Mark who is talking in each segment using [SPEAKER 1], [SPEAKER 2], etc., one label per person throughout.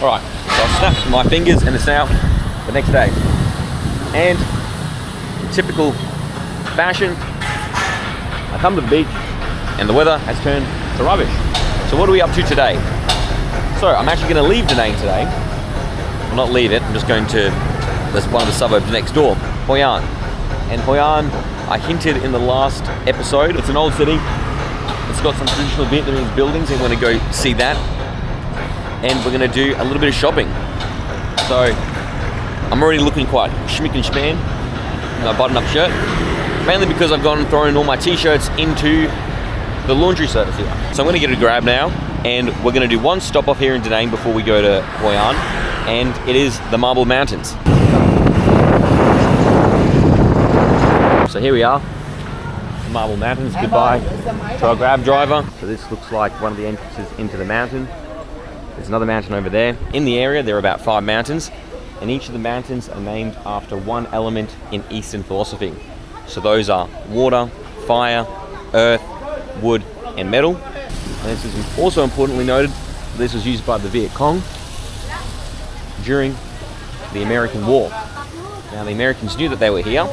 [SPEAKER 1] Alright, so I've snapped my fingers and it's now the next day. And in typical fashion, I come to the beach and the weather has turned to rubbish. So what are we up to today? So I'm actually going to leave Da Nang today. Well, not leave it, I'm just going to one of the suburbs next door, Hoi An. And Hoi An, I hinted in the last episode, it's an old city. It's got some traditional Vietnamese buildings and we're going to go see that. And we're going to do a little bit of shopping. So I'm already looking quite schmick and span in my button-up shirt. Mainly because I've gone and thrown all my t-shirts into the laundry service here. So I'm going to get a grab now and we're going to do one stop off here in Da Nang before we go to Hoi An. And it is the Marble Mountains. So here we are, the Marble Mountains. Goodbye to our grab driver. So this looks like one of the entrances into the mountain. There's another mountain over there. In the area, there are about 5 mountains, and each of the mountains are named after one element in Eastern philosophy. So those are water, fire, earth, wood, and metal. And this is also importantly noted, this was used by the Viet Cong during the American War. Now the Americans knew that they were here,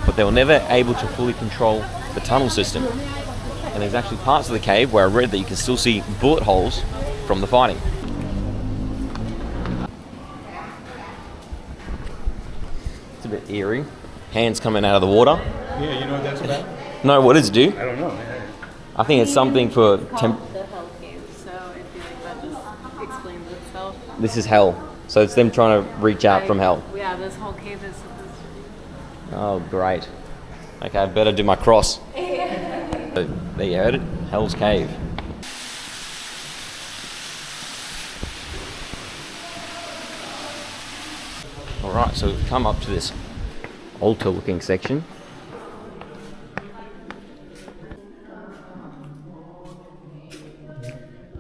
[SPEAKER 1] but they were never able to fully control the tunnel system. And there's actually parts of the cave where I read that you can still see bullet holes from the fighting. It's a bit eerie. Hands coming out of the water.
[SPEAKER 2] Yeah, you know what that's about?
[SPEAKER 1] No, what does it do?
[SPEAKER 2] I don't know.
[SPEAKER 1] I think it's something for
[SPEAKER 3] the Hell Cave, so I feel like that just explains itself.
[SPEAKER 1] This is hell. So it's them trying to reach out from hell.
[SPEAKER 3] Yeah, this whole cave is supposed to be.
[SPEAKER 1] Oh, great. Okay, I better do my cross. So, there you heard it. Hell's Cave. Alright, so we've come up to this altar looking section.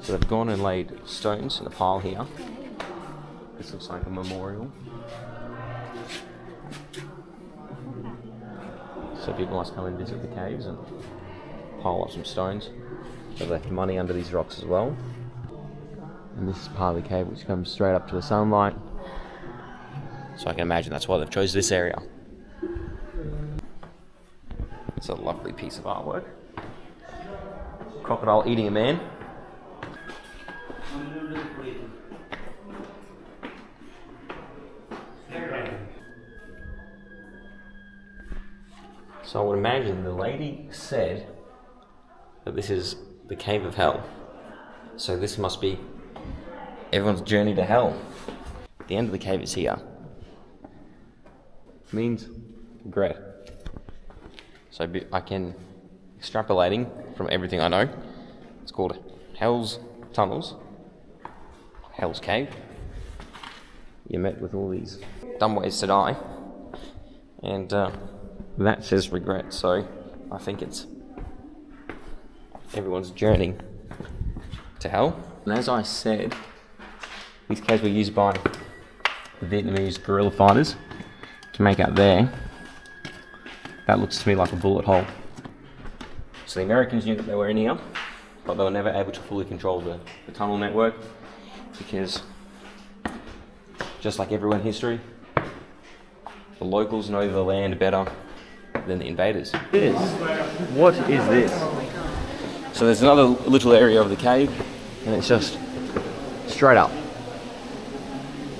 [SPEAKER 1] So they've gone and laid stones in a pile here. This looks like a memorial. So people must come and visit the caves and pile up some stones. They've left money under these rocks as well. And this is part of the cave which comes straight up to the sunlight. So I can imagine that's why they've chose this area. It's a lovely piece of artwork. Crocodile eating a man. So I would imagine the lady said that this is the Cave of Hell. So this must be everyone's journey to hell. The end of the cave is here. Means regret. So I can, extrapolating from everything I know, it's called Hell's Tunnels, Hell's Cave. You're met with all these dumb ways to die. And that says regret, so I think it's everyone's journey to hell. And as I said, these caves were used by the Vietnamese guerrilla fighters to make out there. That looks to me like a bullet hole. So the Americans knew that they were in here, but they were never able to fully control the tunnel network because, just like everywhere in history, the locals know the land better than the invaders. What is this? So there's another little area of the cave, and it's just straight up.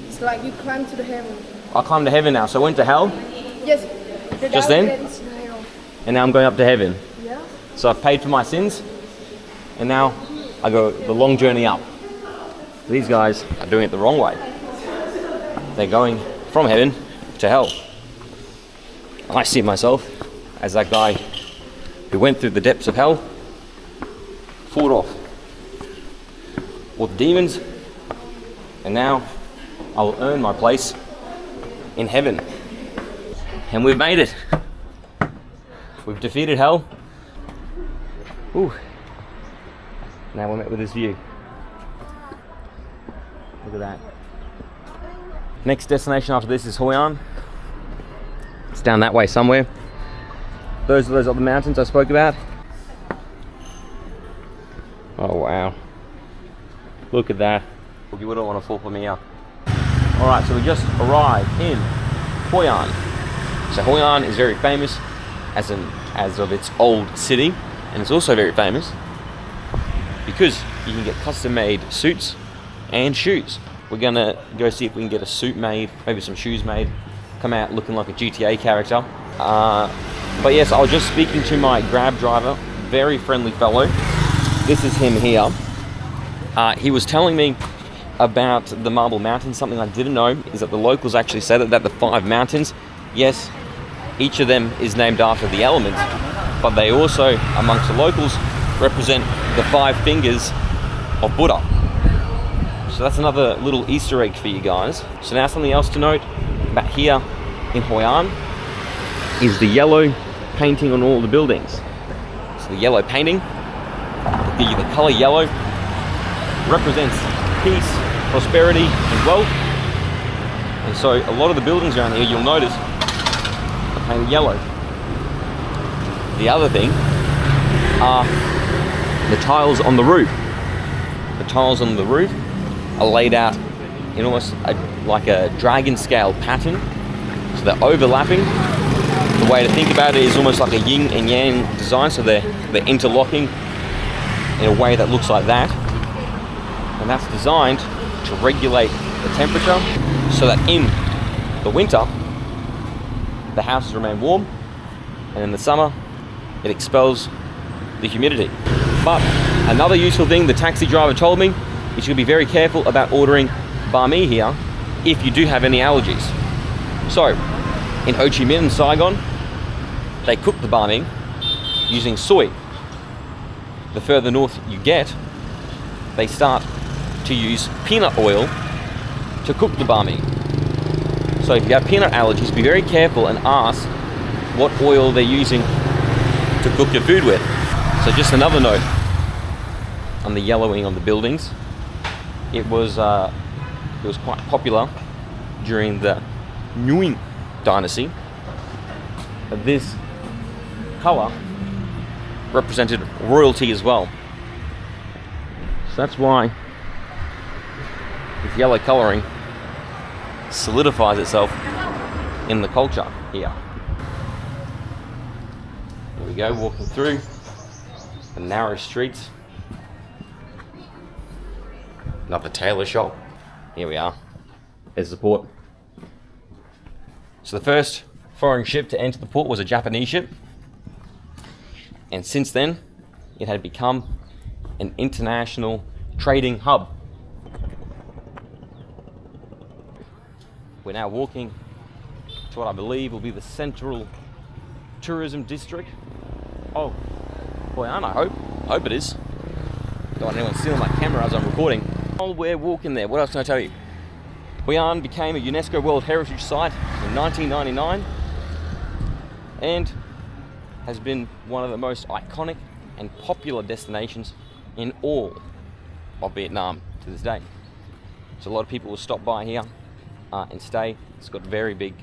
[SPEAKER 4] It's like you climb to the heaven.
[SPEAKER 1] I climbed to heaven now, so I went to hell?
[SPEAKER 4] Yes.
[SPEAKER 1] Just then? And now I'm going up to heaven.
[SPEAKER 4] Yeah.
[SPEAKER 1] So I've paid for my sins, and now I go the long journey up. These guys are doing it the wrong way. They're going from heaven to hell. I see myself as that guy who went through the depths of hell, fought off with demons, and now I will earn my place in heaven. And we've made it. We've defeated hell. Ooh. Now we're met with this view. Look at that. Next destination after this is Hoi An. It's down that way somewhere. Those are those other mountains I spoke about. Oh wow. Look at that. You wouldn't want to fall for me out. Alright, so we just arrived in Hoi An. So Hoi An is very famous as of its old city, and it's also very famous because you can get custom-made suits and shoes. We're gonna go see if we can get a suit made, maybe some shoes made, come out looking like a GTA character. But yes, I was just speaking to my Grab driver, very friendly fellow. This is him here. He was telling me about the Marble Mountains. Something I didn't know is that the locals actually say that the 5 mountains, yes, each of them is named after the element, but they also, amongst the locals, represent the 5 fingers of Buddha. So that's another little Easter egg for you guys. So now something else to note about here in Hoi An is the yellow painting on all the buildings. So the yellow painting, the color yellow, represents peace, prosperity, and wealth. And so a lot of the buildings around here, you'll notice, are painted yellow. The other thing are the tiles on the roof. The tiles on the roof are laid out in almost like a dragon scale pattern. So they're overlapping. The way to think about it is almost like a yin and yang design. So they're interlocking in a way that looks like that. And that's designed to regulate the temperature so that in the winter, the houses remain warm, and in the summer, it expels the humidity. But another useful thing the taxi driver told me is you should be very careful about ordering banh mi here if you do have any allergies. So, in Ho Chi Minh and Saigon, they cook the banh mi using soy. The further north you get, they start to use peanut oil to cook the banh mi. So if you have peanut allergies, be very careful and ask what oil they're using to cook your food with. So just another note on the yellowing on the buildings. It was quite popular during the Nguyen dynasty. This color represented royalty as well. So that's why this yellow coloring solidifies itself in the culture here. Here we go, walking through the narrow streets. Another tailor shop. Here we are. There's the port. So the first foreign ship to enter the port was a Japanese ship. And since then, it had become an international trading hub. We're now walking to what I believe will be the central tourism district of Hoi An, I hope it is. Don't want anyone stealing my camera as I'm recording. While we're walking there, what else can I tell you? Hoi An became a UNESCO World Heritage Site in 1999 and has been one of the most iconic and popular destinations in all of Vietnam to this day. So a lot of people will stop by here and stay. It's got a very big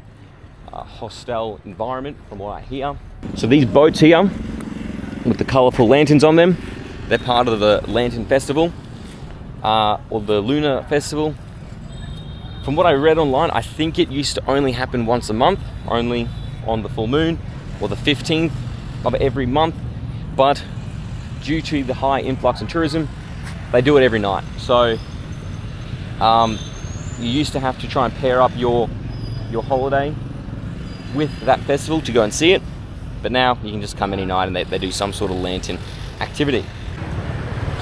[SPEAKER 1] hostel environment from what I hear. So these boats here with the colourful lanterns on them, they're part of the Lantern Festival or the Lunar Festival. From what I read online, I think it used to only happen once a month, only on the full moon or the 15th of every month, but due to the high influx in tourism, they do it every night. So you used to have to try and pair up your holiday with that festival to go and see it, but now you can just come any night and they do some sort of lantern activity.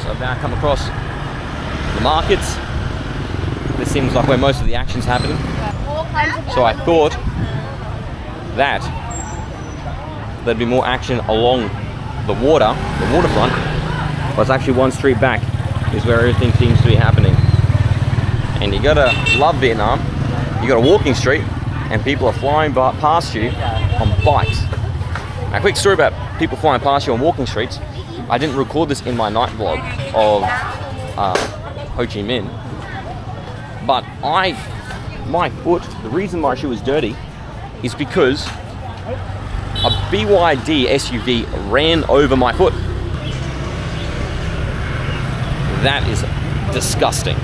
[SPEAKER 1] So I've now come across the markets. This seems like where most of the action's happening. So I thought that there'd be more action along the waterfront, but it's actually one street back is where everything seems to be happening. And you gotta love Vietnam. You got a walking street and people are flying past you on bikes. Now, a quick story about people flying past you on walking streets. I didn't record this in my night vlog of Ho Chi Minh, but my foot, the reason my shoe was dirty is because a BYD SUV ran over my foot. That is disgusting.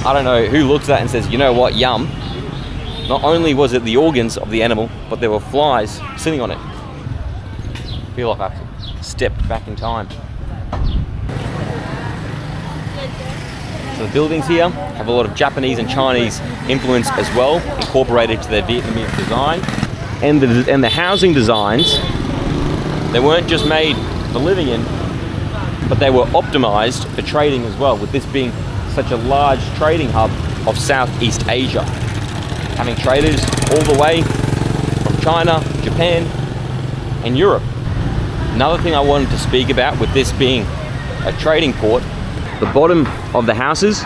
[SPEAKER 1] I don't know who looks at that and says, you know what, yum. Not only was it the organs of the animal, but there were flies sitting on it. I feel like I've stepped back in time. So the buildings here have a lot of Japanese and Chinese influence as well, incorporated to their Vietnamese design. And the housing designs, they weren't just made for living in, but they were optimized for trading as well, with this being such a large trading hub of Southeast Asia, having traders all the way from China, Japan, and Europe. Another thing I wanted to speak about, with this being a trading port, the bottom of the houses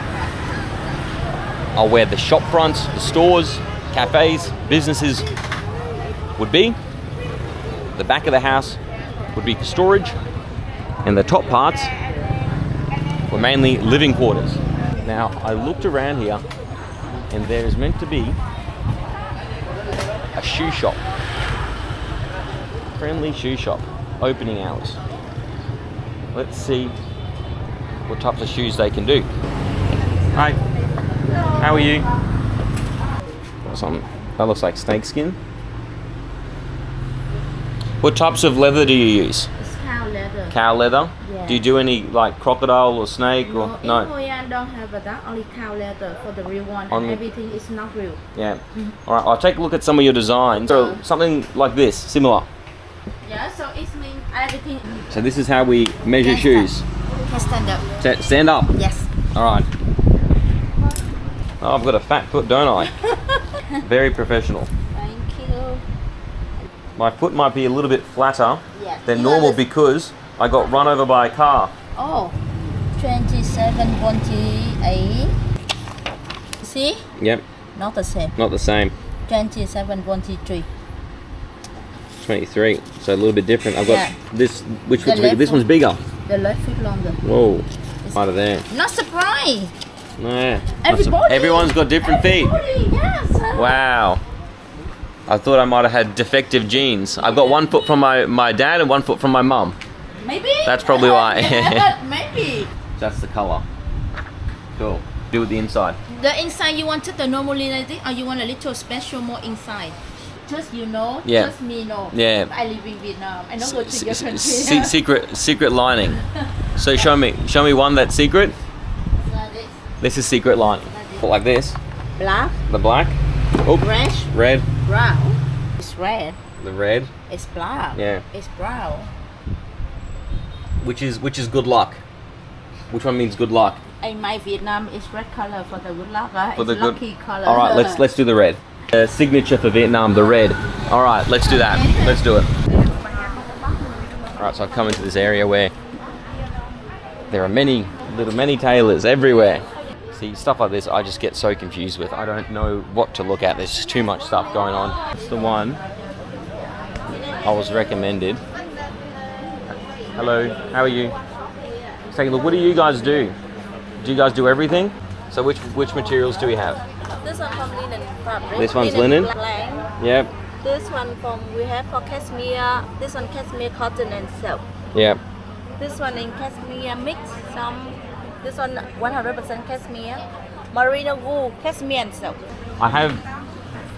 [SPEAKER 1] are where the shop fronts, the stores, cafes, businesses would be. The back of the house would be for storage, and the top parts were mainly living quarters. Now, I looked around here, and there is meant to be a shoe shop, friendly shoe shop, opening hours. Let's see what types of shoes they can do. Hi, how are you? That looks like snakeskin. What types of leather do you use?
[SPEAKER 2] It's cow leather.
[SPEAKER 1] Cow leather?
[SPEAKER 2] Yeah.
[SPEAKER 1] Do you do any like crocodile or snake or
[SPEAKER 2] No, in Hoi An don't have that, only cow leather for the real one, and everything is not real.
[SPEAKER 1] Yeah. Alright, I'll take a look at some of your designs. So something like this, similar.
[SPEAKER 2] Yeah, so it means everything.
[SPEAKER 1] So this is how we measure shoes.
[SPEAKER 2] Can stand up.
[SPEAKER 1] Stand up?
[SPEAKER 2] Yes.
[SPEAKER 1] Alright. Oh, I've got a fat foot, don't I? Very professional.
[SPEAKER 2] Thank you.
[SPEAKER 1] My foot might be a little bit flatter
[SPEAKER 2] Yes.
[SPEAKER 1] than normal because I got run over by a car.
[SPEAKER 2] Oh, 27.28. See?
[SPEAKER 1] Yep,
[SPEAKER 2] Not the same.
[SPEAKER 1] not the same.
[SPEAKER 2] 27.23.
[SPEAKER 1] 23, so a little bit different. I've got
[SPEAKER 2] Yeah.
[SPEAKER 1] this, which
[SPEAKER 2] The
[SPEAKER 1] foot's bigger?
[SPEAKER 2] left
[SPEAKER 1] This one's
[SPEAKER 2] one.
[SPEAKER 1] bigger.
[SPEAKER 2] The left foot longer.
[SPEAKER 1] Whoa, right there.
[SPEAKER 2] Not surprised.
[SPEAKER 1] Nah.
[SPEAKER 2] Everybody.
[SPEAKER 1] Everyone's got different feet.
[SPEAKER 2] Everybody, yes.
[SPEAKER 1] Wow. I thought I might have had defective genes. I've got one foot from my dad and one foot from my mum.
[SPEAKER 2] Maybe.
[SPEAKER 1] That's probably why.
[SPEAKER 2] Maybe.
[SPEAKER 1] That's the color. Cool. Do with the inside.
[SPEAKER 2] The inside you wanted the normal lining, or you want a little special more inside? Just you know.
[SPEAKER 1] Yeah.
[SPEAKER 2] Just me know.
[SPEAKER 1] Yeah.
[SPEAKER 2] I live in Vietnam. I don't go to your country.
[SPEAKER 1] Secret lining. So show me one that's secret.
[SPEAKER 2] Like this.
[SPEAKER 1] This is secret lining. Like this.
[SPEAKER 2] Black,
[SPEAKER 1] The black. Oh.
[SPEAKER 2] red,
[SPEAKER 1] Red.
[SPEAKER 2] brown. It's red.
[SPEAKER 1] The red.
[SPEAKER 2] It's black.
[SPEAKER 1] Yeah.
[SPEAKER 2] It's brown.
[SPEAKER 1] Which is good luck. Which one means good luck?
[SPEAKER 2] In my Vietnam, it's red color for the good luck.
[SPEAKER 1] For
[SPEAKER 2] It's
[SPEAKER 1] the good.
[SPEAKER 2] lucky color.
[SPEAKER 1] All right, let's do the red. Signature for Vietnam, the red. All right, let's do that. Let's do it. All right, so I've come into this area where there are many tailors everywhere. See, stuff like this I just get so confused with. I don't know what to look at. There's just too much stuff going on. It's the one I was recommended. Hello, how are you? Let's take a look. What do you guys do? Do you guys do everything? So which materials do we have?
[SPEAKER 5] This one from linen fabric.
[SPEAKER 1] This one's linen?
[SPEAKER 5] Blank.
[SPEAKER 1] Yep,
[SPEAKER 5] This one we have for cashmere. This one cashmere cotton and silk.
[SPEAKER 1] yep.
[SPEAKER 5] This one in cashmere mix. This one 100% cashmere. Merino wool, cashmere and silk.
[SPEAKER 1] I have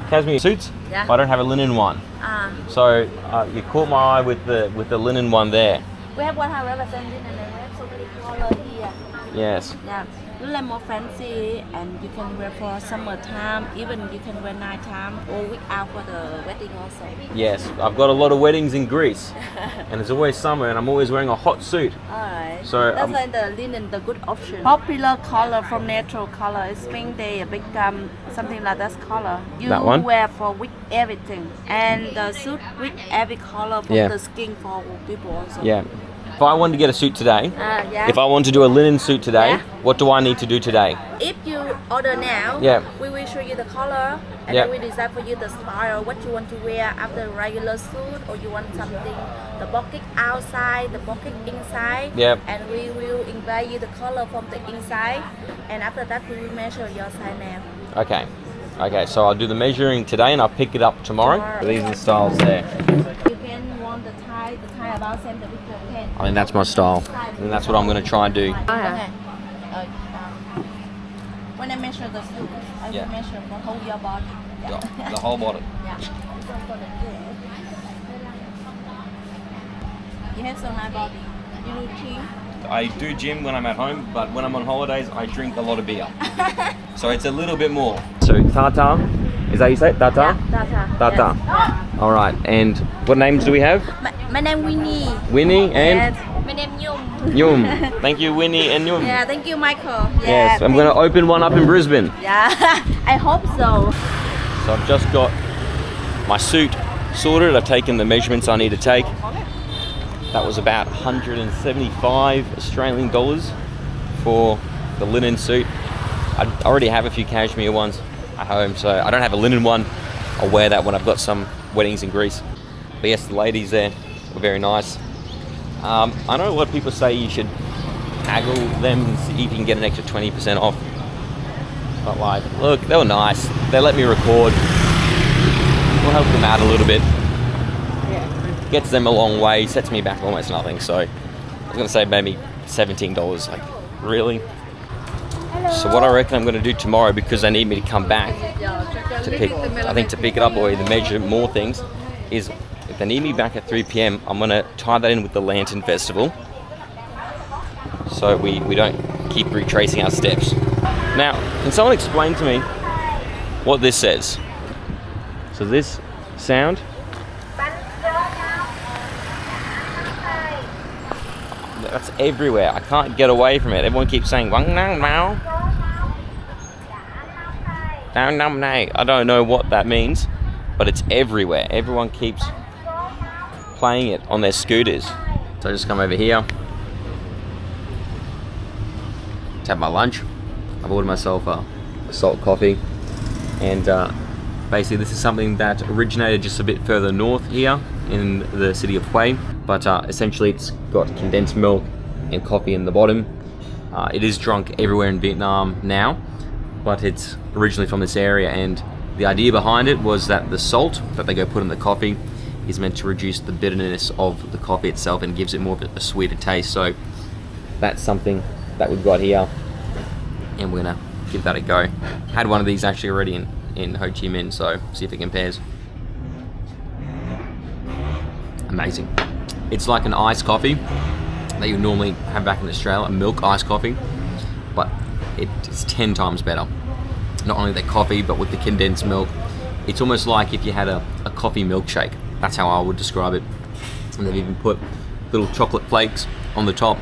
[SPEAKER 1] cashmere suits,
[SPEAKER 5] Yeah.
[SPEAKER 1] but I don't have a linen one. So you caught my eye with the linen one there.
[SPEAKER 5] We have 100% linen and we have so many colors here.
[SPEAKER 1] Yes.
[SPEAKER 5] Yeah. Linen more fancy and you can wear for summertime. Even you can wear nighttime or week out for the wedding also.
[SPEAKER 1] Yes, I've got a lot of weddings in Greece, and it's always summer, and I'm always wearing a hot suit.
[SPEAKER 5] Alright.
[SPEAKER 1] So,
[SPEAKER 5] that's why the linen the good option. Popular color from natural color is spring day, a big something like that color. You
[SPEAKER 1] That one?
[SPEAKER 5] wear for week everything, and the suit with every color from
[SPEAKER 1] Yeah.
[SPEAKER 5] the skin for people also.
[SPEAKER 1] Yeah. If I wanted to get a suit today,
[SPEAKER 5] Yeah.
[SPEAKER 1] if I want to do a linen suit today,
[SPEAKER 5] Yeah.
[SPEAKER 1] what do I need to do today?
[SPEAKER 5] If you order now,
[SPEAKER 1] Yeah.
[SPEAKER 5] we will show you the color and
[SPEAKER 1] Yeah.
[SPEAKER 5] then we design for you the style, what you want to wear after regular suit, or you want something the pocket outside, the pocket inside.
[SPEAKER 1] Yeah.
[SPEAKER 5] And we will invite you the color from the inside, and after that we will measure your size now.
[SPEAKER 1] Okay. Okay, so I'll do the measuring today, and I'll pick it up tomorrow. These are the styles there.
[SPEAKER 5] You can want the tie about same the picture can.
[SPEAKER 1] I mean, that's my style, and that's what I'm going to try and do.
[SPEAKER 5] Okay. when I measure the suit, I
[SPEAKER 1] Yeah.
[SPEAKER 5] will measure for whole your body. Yeah.
[SPEAKER 1] The whole bottle.
[SPEAKER 5] Yeah. You have so nice body. You do gym.
[SPEAKER 1] I do gym when I'm at home, but when I'm on holidays, I drink a lot of beer. So it's a little bit more. So Tata, is that how you say it? Tata?
[SPEAKER 5] Tata.
[SPEAKER 1] Tata.
[SPEAKER 5] Yes.
[SPEAKER 1] All right, and what names do we have?
[SPEAKER 5] My name Winnie.
[SPEAKER 1] Winnie and
[SPEAKER 5] Yes. My name Yum.
[SPEAKER 1] Yum. Thank you, Winnie and Yum.
[SPEAKER 5] Yeah, thank you, Michael. Yeah,
[SPEAKER 1] Yes, I'm going to open one up in Brisbane.
[SPEAKER 5] Yeah, I hope so.
[SPEAKER 1] So I've just got my suit sorted. I've taken the measurements I need to take. That was about 175 Australian dollars for the linen suit. I already have a few cashmere ones at home, so I don't have a linen one. I'll wear that when I've got some weddings in Greece. But yes, the ladies there were very nice. I know a lot of people say you should haggle them and see if you can get an extra 20% off. But like, look, they were nice. They let me record. We'll help them out a little bit. Gets them a long way, sets me back almost nothing. So I was gonna say maybe $17. Like, really? So what I reckon I'm gonna do tomorrow, because they need me to come back to pick it up or either measure more things, is if they need me back at 3 p.m, I'm gonna tie that in with the Lantern Festival, so we don't keep retracing our steps. Now, can someone explain to me what this says? So this sound, that's everywhere. I can't get away from it. Everyone keeps saying "wang nang mao." I don't know what that means, but it's everywhere. Everyone keeps playing it on their scooters. So I just come over here to have my lunch. I've ordered myself a salt coffee, and basically this is something that originated just a bit further north here in the city of Hoi, but essentially it's got condensed milk and coffee in the bottom. It is drunk everywhere in Vietnam now, but it's originally from this area, and the idea behind it was that the salt that they go put in the coffee is meant to reduce the bitterness of the coffee itself and gives it more of a sweeter taste. So that's something that we've got here, and we're gonna give that a go. Had one of these actually already in Ho Chi Minh, so see if it compares. Amazing. It's like an iced coffee that you normally have back in Australia, a milk iced coffee, but it's 10 times better. Not only the coffee, but with the condensed milk. It's almost like if you had a coffee milkshake. That's how I would describe it. And they've even put little chocolate flakes on the top,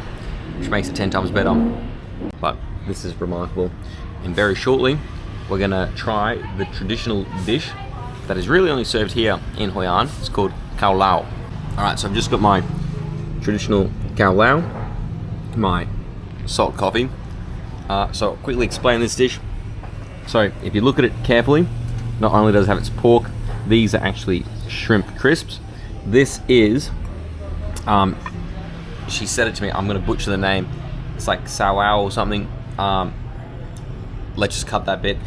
[SPEAKER 1] which makes it 10 times better. But this is remarkable. And very shortly, we're gonna try the traditional dish that is really only served here in Hoi An. It's called Khao Lao. All right, so I've just got my traditional Khao Lao, my salt coffee. So I'll quickly explain this dish. So if you look at it carefully, not only does it have its pork, these are actually shrimp crisps. This is, she said it to me, I'm gonna butcher the name. It's like sawao or something. Let's just cut that bit.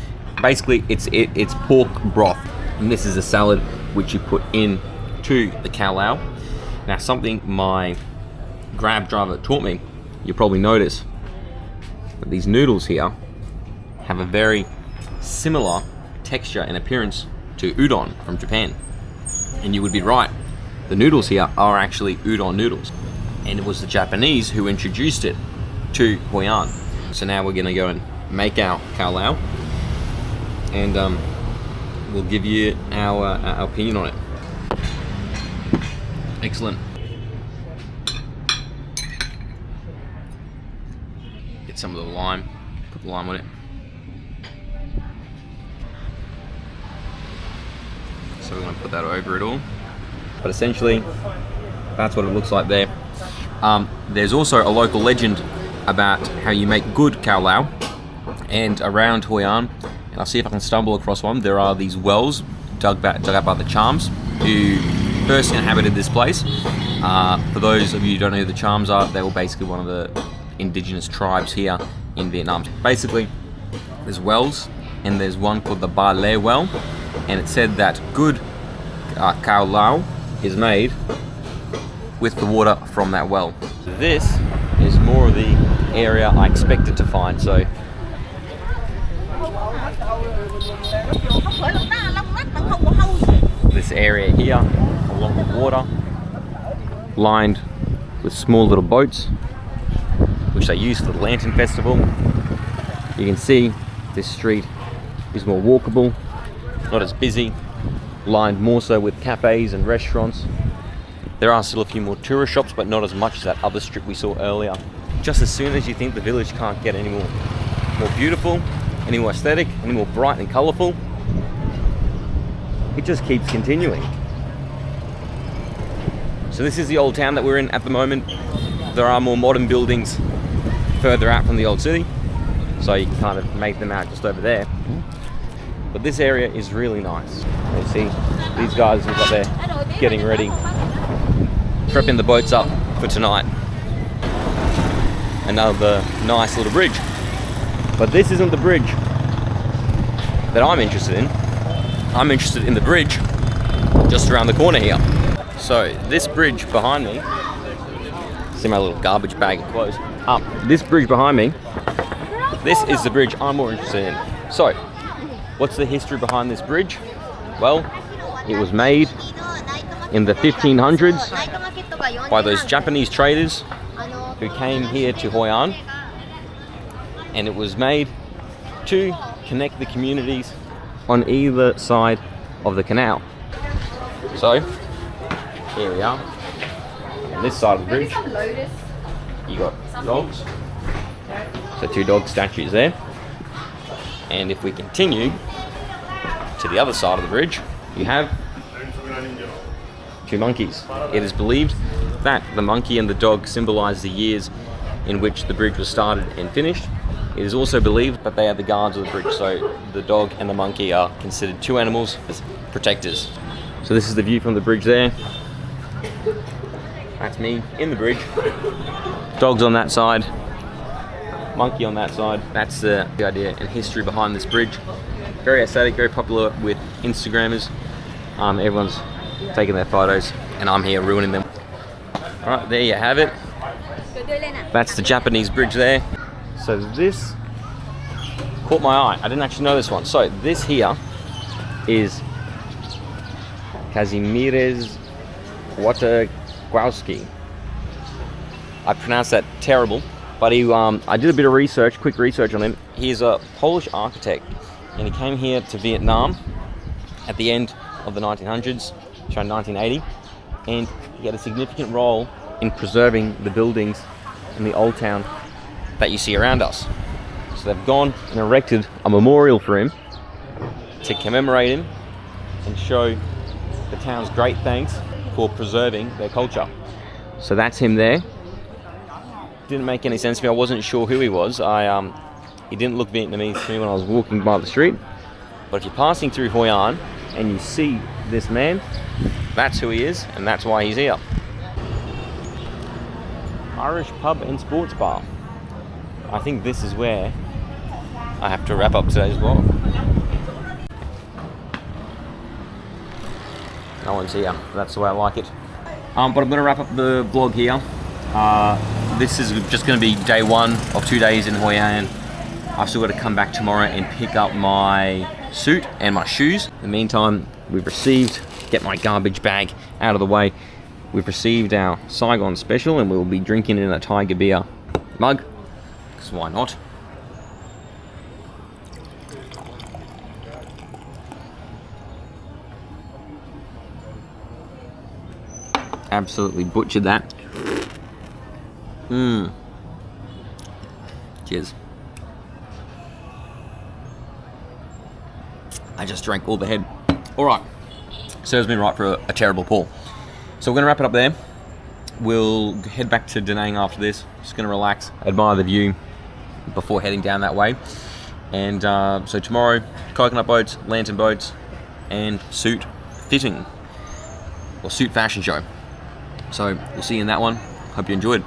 [SPEAKER 1] Basically, it's pork broth, and this is a salad which you put in to the Khao Lao. Now, something my Grab driver taught me, you probably notice that these noodles here have a very similar texture and appearance to udon from Japan. And you would be right. The noodles here are actually udon noodles. And it was the Japanese who introduced it to Hoi An. So now we're gonna go and make our Khao Lao, and we'll give you our opinion on it. Excellent. Get some of the lime, put the lime on it. So we're gonna put that over it all. But essentially, that's what it looks like there. There's also a local legend about how you make good Khao Lao, and around Hoi An, and I'll see if I can stumble across one, there are these wells dug up by the Chams, who first inhabited this place. For those of you who don't know who the Chams are, they were basically one of the indigenous tribes here in Vietnam. Basically, there's wells, and there's one called the Ba Le well, and it said that good Khao Lao is made with the water from that well. This is more of the area I expected to find. So This area here along the water, lined with small little boats, which they use for the Lantern Festival. You can see this street is more walkable, not as busy, lined more so with cafes and restaurants. There are still a few more tourist shops, but not as much as that other strip we saw earlier. Just as soon as you think the village can't get any more beautiful, any more aesthetic, any more bright and colourful, it just keeps continuing. So this is the old town that we're in at the moment. There are more modern buildings further out from the old city, so you can kind of make them out just over there. But this area is really nice. You see these guys who've got there getting ready, prepping the boats up for tonight. Another nice little bridge. But this isn't the bridge that I'm interested in. I'm interested in the bridge just around the corner here. So this bridge behind me, see my little garbage bag of clothes. This bridge behind me, this is the bridge I'm more interested in. So, what's the history behind this bridge? Well, it was made in the 1500s by those Japanese traders who came here to Hoi An, and it was made to connect the communities on either side of the canal. So, here we are. On this side of the bridge, you got dogs. So 2 dog statues there. And if we continue to the other side of the bridge, you have 2 monkeys. It is believed that the monkey and the dog symbolize the years in which the bridge was started and finished. It is also believed that they are the guards of the bridge, so the dog and the monkey are considered 2 animals as protectors. So this is the view from the bridge there. That's me in the bridge. Dogs on that side, monkey on that side. That's the idea and history behind this bridge. Very aesthetic, very popular with Instagrammers. Everyone's taking their photos and I'm here ruining them. Alright, there you have it. That's the Japanese bridge there. So this caught my eye. I didn't actually know this one. So this here is Kazimierz Watergowski. I pronounced that terrible, but I did a bit of research, quick research on him. He's a Polish architect, and he came here to Vietnam at the end of the 1900s, around 1980, and he had a significant role in preserving the buildings in the old town that you see around us. So they've gone and erected a memorial for him to commemorate him and show the town's great thanks for preserving their culture. So that's him there. Didn't make any sense to me. I wasn't sure who he was. He didn't look Vietnamese to me when I was walking by the street. But if you're passing through Hoi An and you see this man, that's who he is and that's why he's here. Irish pub and sports bar. I think this is where I have to wrap up today's vlog. No one's here. That's the way I like it. But I'm going to wrap up the vlog here. This is just going to be day 1 of 2 days in Hoi An. I've still got to come back tomorrow and pick up my suit and my shoes. In the meantime, we've received, get my garbage bag out of the way, we've received our Saigon special and we'll be drinking in a Tiger beer mug, because why not? Absolutely butchered that. Cheers. I just drank all the head. Alright. Serves me right for a terrible pour. So we're going to wrap it up there. We'll head back to Da Nang after this. Just going to relax, admire the view before heading down that way. And so tomorrow, coconut boats, lantern boats, and suit fitting. Or suit fashion show. So we'll see you in that one. Hope you enjoyed.